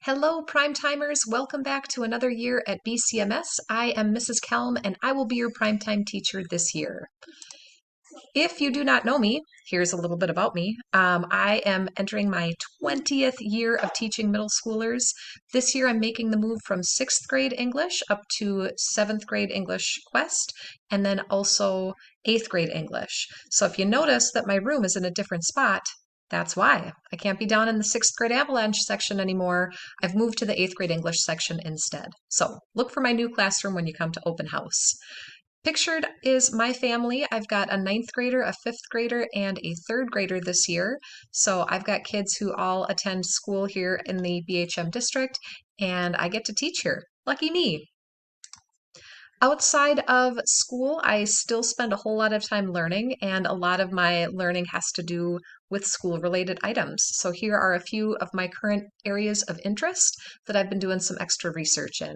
Hello, prime timers. Welcome back to another year at BCMS. I am Mrs. Kelm, and I will be your primetime teacher this year. If you do not know me, here's a little bit about me. I am entering my 20th year of teaching middle schoolers. This year, I'm making the move from 6th grade English up to 7th grade English Quest, and then also 8th grade English. So if you notice that my room is in a different spot, that's why. I can't be down in the 6th grade Avalanche section anymore. I've moved to the 8th grade English section instead. So look for my new classroom when you come to open house. Pictured is my family. I've got a 9th grader, a 5th grader, and a 3rd grader this year. So I've got kids who all attend school here in the BHM district, and I get to teach here. Lucky me. Outside of school, I still spend a whole lot of time learning, and a lot of my learning has to do with school-related items. So here are a few of my current areas of interest that I've been doing some extra research in.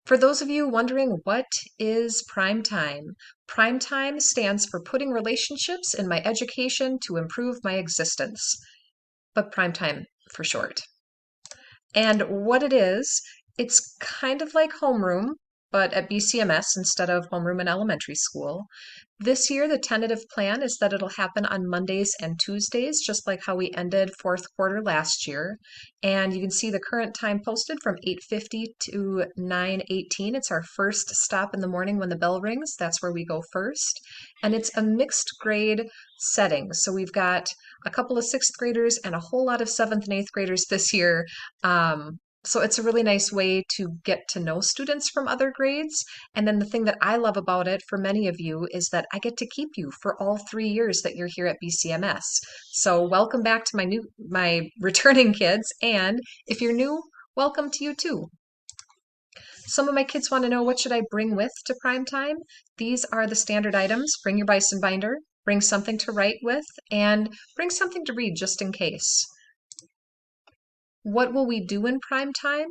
For those of you wondering, what is PrimeTime? PrimeTime stands for Putting Relationships in My Education to Improve My Existence, but PrimeTime for short. And what it is, it's kind of like homeroom, but at BCMS instead of homeroom in elementary school. This year, the tentative plan is that it'll happen on Mondays and Tuesdays, just like how we ended fourth quarter last year. And you can see the current time posted from 8:50 to 9:18. It's our first stop in the morning when the bell rings. That's where we go first. And it's a mixed grade setting. So we've got a couple of 6th graders and a whole lot of 7th and 8th graders this year. So it's a really nice way to get to know students from other grades. And then the thing that I love about it for many of you is that I get to keep you for all 3 years that you're here at BCMS. So welcome back to my returning kids. And if you're new, welcome to you too. Some of my kids want to know, what should I bring with to prime time? These are the standard items. Bring your bison binder, bring something to write with, and bring something to read just in case. What will we do in prime time?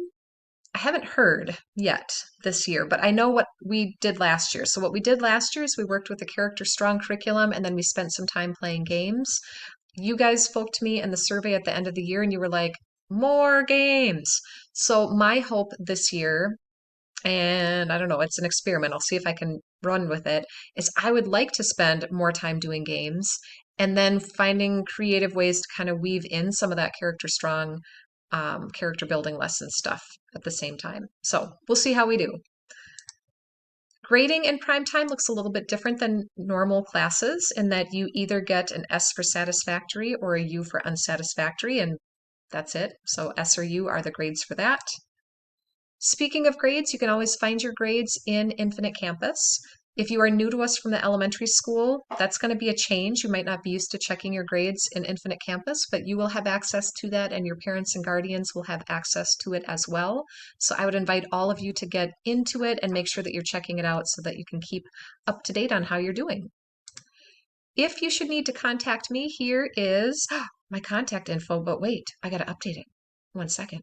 I haven't heard yet this year, but I know what we did last year. So what we did last year is we worked with a character strong curriculum, and then we spent some time playing games. You guys spoke to me in the survey at the end of the year and you were like, more games. So my hope this year, and I don't know, it's an experiment, I'll see if I can run with it, is I would like to spend more time doing games and then finding creative ways to kind of weave in some of that character strong character building lesson stuff at the same time. So we'll see how we do. Grading in prime time looks a little bit different than normal classes in that you either get an S for satisfactory or a U for unsatisfactory, and that's it. So S or U are the grades for that. Speaking of grades, you can always find your grades in Infinite Campus. If you are new to us from the elementary school, that's going to be a change. You might not be used to checking your grades in Infinite Campus, but you will have access to that, and your parents and guardians will have access to it as well. So I would invite all of you to get into it and make sure that you're checking it out so that you can keep up to date on how you're doing. If you should need to contact me, here is my contact info, but wait, I got to update it. 1 second.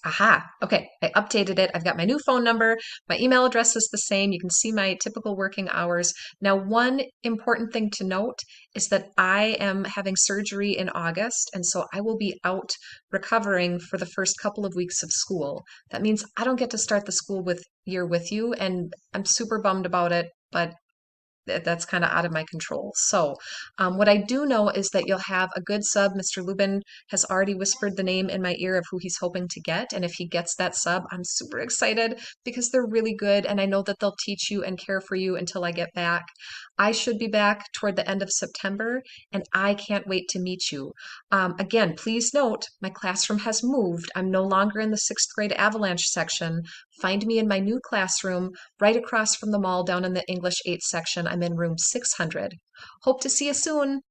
Aha, okay, I updated it. I've got my new phone number. My email address is the same. You can see my typical working hours. Now, one important thing to note is that I am having surgery in August, and so I will be out recovering for the first couple of weeks of school. That means I don't get to start the school year with you, and I'm super bummed about it, but that's kind of out of my control. So what I do know is that you'll have a good sub. Mr. Lubin has already whispered the name in my ear of who he's hoping to get. And if he gets that sub, I'm super excited because they're really good. And I know that they'll teach you and care for you until I get back. I should be back toward the end of September, and I can't wait to meet you. Again, please note, my classroom has moved. I'm no longer in the 6th grade Avalanche section. Find me in my new classroom right across from the mall down in the English 8 section. I'm in room 600. Hope to see you soon.